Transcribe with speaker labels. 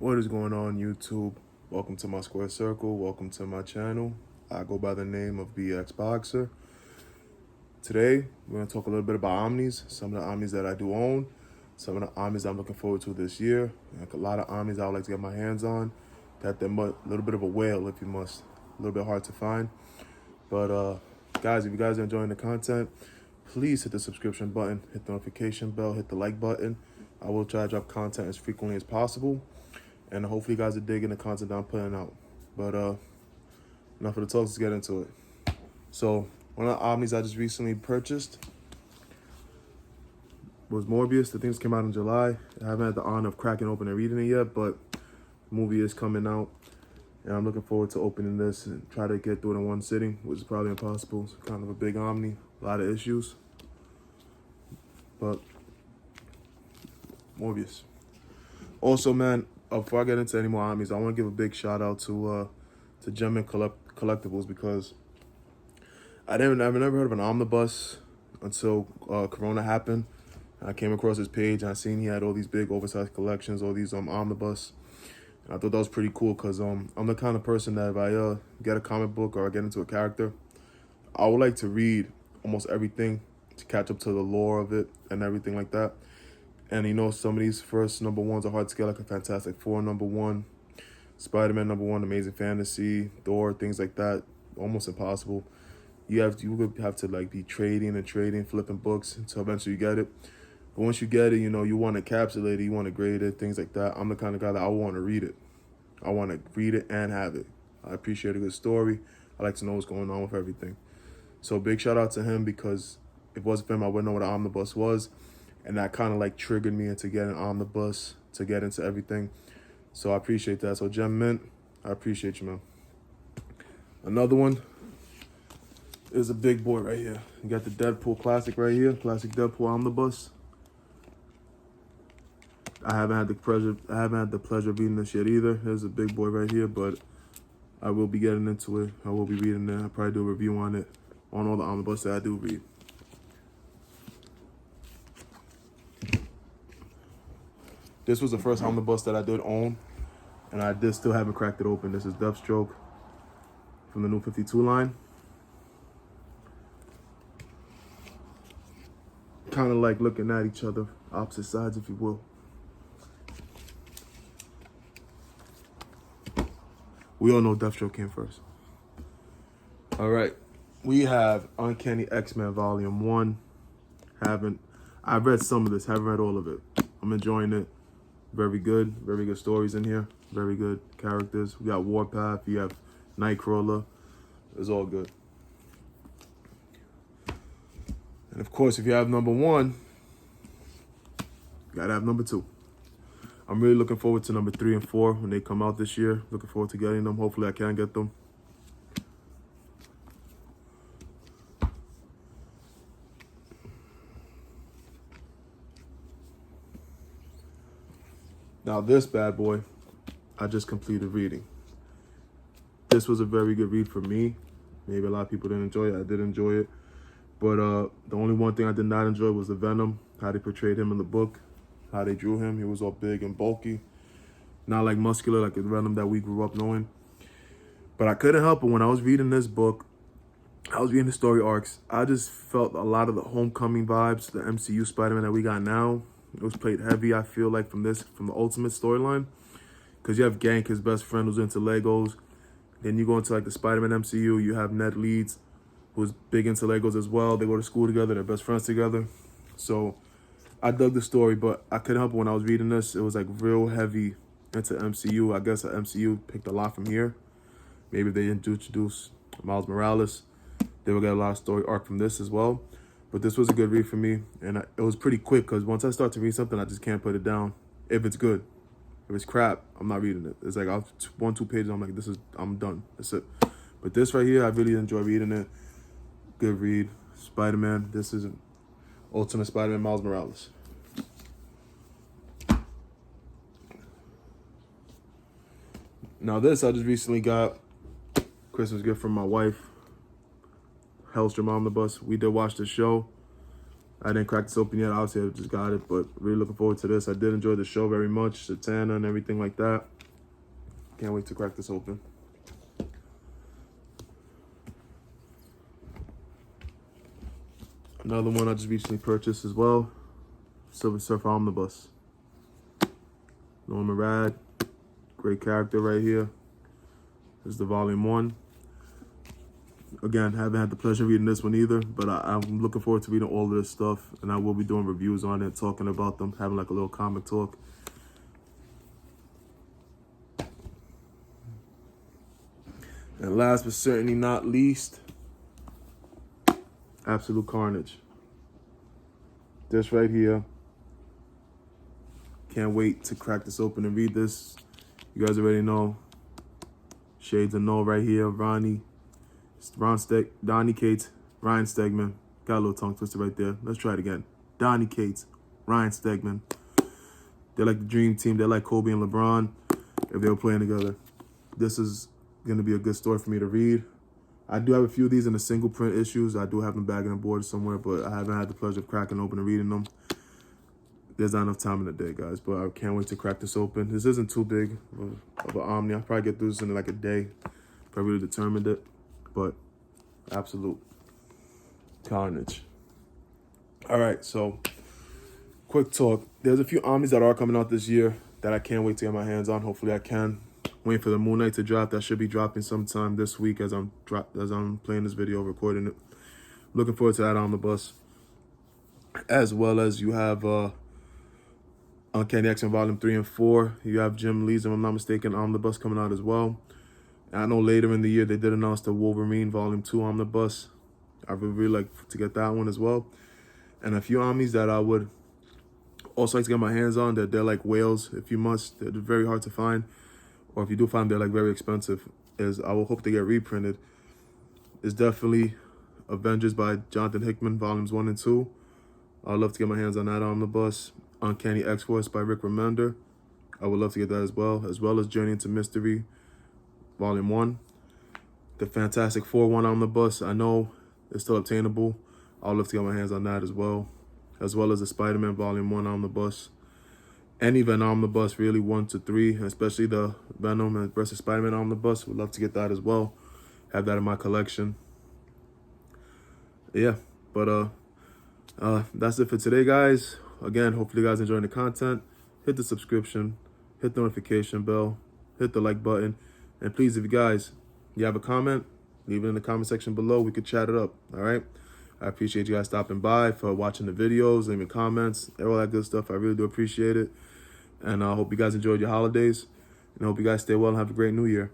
Speaker 1: What is going on, YouTube? Welcome to my square circle. Welcome to my channel. I go by the name of BX Boxer. Today, we're going to talk a little bit about Omnis, some of the Omnis that I do own, some of the Omnis I'm looking forward to this year, and a lot of Omnis I would like to get my hands on. That they're a little bit of a whale, if you must. A little bit hard to find. But, guys, if you guys are enjoying the content, please hit the subscription button, hit the notification bell, hit the like button. I will try to drop content as frequently as possible. And hopefully you guys are digging the content that I'm putting out. But enough of the talks, let's get into it. So one of the Omnis I just recently purchased was Morbius. The things came out in July. I haven't had the honor of cracking open and reading it yet, but the movie is coming out. And I'm looking forward to opening this and try to get through it in one sitting, which is probably impossible. It's kind of a big Omni, a lot of issues. But Morbius. Also, man, before I get into any more Omnis, I want to give a big shout out to Gem and Collectibles, because I've never heard of an omnibus until Corona happened. I came across his page and I seen he had all these big oversized collections, all these omnibus. And I thought that was pretty cool because I'm the kind of person that if I get a comic book or I get into a character, I would like to read almost everything to catch up to the lore of it and everything like that. And you know, some of these first number ones are hard to get, like a Fantastic Four #1, Spider-Man #1, Amazing Fantasy, Thor, things like that. Almost impossible. You would have to like be trading, flipping books until eventually you get it. But once you get it, you know, you want to encapsulate it, you want to grade it, things like that. I'm the kind of guy that I want to read it. I want to read it and have it. I appreciate a good story. I like to know what's going on with everything. So big shout out to him, because if it wasn't for him, I wouldn't know what an omnibus was. And that kind of like triggered me into getting an omnibus, to get into everything. So I appreciate that. So Gem Mint, I appreciate you, man. Another one is a big boy right here. You got the Deadpool classic right here, classic Deadpool omnibus. I haven't had the pleasure of reading this yet either. There's a big boy right here, but I will be getting into it. I will be reading it. I'll probably do a review on it, on all the omnibus that I do read. This was the first omnibus that I did own, and I still haven't cracked it open. This is Deathstroke from the New 52 line. Kind of like looking at each other, opposite sides, if you will. We all know Deathstroke came first. All right, we have Uncanny X-Men Volume 1. I've read some of this, haven't read all of it. I'm enjoying it. Very good stories in here. Very good characters. We got Warpath, you have Nightcrawler. It's all good. And of course, if you have #1, you gotta have #2. I'm really looking forward to #3 and 4 when they come out this year. Looking forward to getting them. Hopefully I can get them. Now this bad boy, I just completed reading. This was a very good read for me. Maybe a lot of people didn't enjoy it. I did enjoy it. But the only one thing I did not enjoy was the Venom, how they portrayed him in the book, how they drew him. He was all big and bulky, not like muscular like the Venom that we grew up knowing. But I couldn't help it. When I was reading this book, I was reading the story arcs, I just felt a lot of the Homecoming vibes, the MCU Spider-Man that we got now. It was played heavy, I feel like, from the Ultimate storyline. Because you have Gank, his best friend, who's into Legos. Then you go into like the Spider-Man MCU, you have Ned Leeds, who's big into Legos as well. They go to school together, they're best friends together. So I dug the story, but I couldn't help it when I was reading this. It was like real heavy into MCU. I guess the MCU picked a lot from here. Maybe they introduce Miles Morales, they will get a lot of story arc from this as well. But this was a good read for me, and it was pretty quick, because once I start to read something, I just can't put it down. If it's good. If it's crap, I'm not reading it. It's like 1-2 pages, I'm like, I'm done. That's it. But this right here, I really enjoy reading it. Good read. Spider-Man. This is an Ultimate Spider-Man Miles Morales. Now this, I just recently got Christmas gift from my wife. Hellstrom Omnibus. We did watch the show. I didn't crack this open yet. Obviously, I just got it, but really looking forward to this. I did enjoy the show very much, Satana and everything like that. Can't wait to crack this open. Another one I just recently purchased as well, Silver Surfer Omnibus. Norman Rad, great character right here. This is the volume 1. Again, haven't had the pleasure of reading this one either, but I'm looking forward to reading all of this stuff, and I will be doing reviews on it, talking about them, having like a little comic talk. And last but certainly not least, Absolute Carnage. This right here. Can't wait to crack this open and read this. You guys already know. Shades of No right here. Donnie Cates, Ryan Stegman. Got a little tongue twister right there. Let's try it again. Donnie Cates, Ryan Stegman. They're like the dream team. They're like Kobe and LeBron if they were playing together. This is going to be a good story for me to read. I do have a few of these in the single print issues. I do have them bagging and board somewhere, but I haven't had the pleasure of cracking open and reading them. There's not enough time in the day, guys, but I can't wait to crack this open. This isn't too big of an Omni. I'll probably get through this in like a day if I really determined it. But Absolute Carnage. All right, so quick talk. There's a few Omnis that are coming out this year that I can't wait to get my hands on. Hopefully I can. Waiting for the Moon Knight to drop. That should be dropping sometime this week as I'm playing this video, recording it. Looking forward to that omnibus. As well as you have Uncanny X-Men Volume 3 and 4. You have Jim Lee's, if I'm not mistaken, omnibus coming out as well. I know later in the year they did announce the Wolverine Volume 2 omnibus. I would really like to get that one as well. And a few Omnis that I would also like to get my hands on, that they're like whales if you must. They're very hard to find. Or if you do find them, they're like very expensive. Is I will hope they get reprinted. Is definitely Avengers by Jonathan Hickman, Volumes 1 and 2. I'd love to get my hands on that omnibus. Uncanny X-Force by Rick Remender. I would love to get that as well as Journey into Mystery, Volume 1. The Fantastic Four 1 omnibus, I know it's still obtainable. I'd love to get my hands on that as well as the Spider-Man Volume 1 omnibus. Any Venom omnibus, really, 1 to 3, especially the Venom versus Spider-Man omnibus. Would love to get that as well. Have that in my collection. Yeah, but that's it for today, guys. Again, hopefully you guys enjoying the content. Hit the subscription, hit the notification bell, hit the like button, and please, if you have a comment, leave it in the comment section below. We could chat it up. All right. I appreciate you guys stopping by, for watching the videos, leaving comments, all that good stuff. I really do appreciate it. And I hope you guys enjoyed your holidays. And I hope you guys stay well and have a great new year.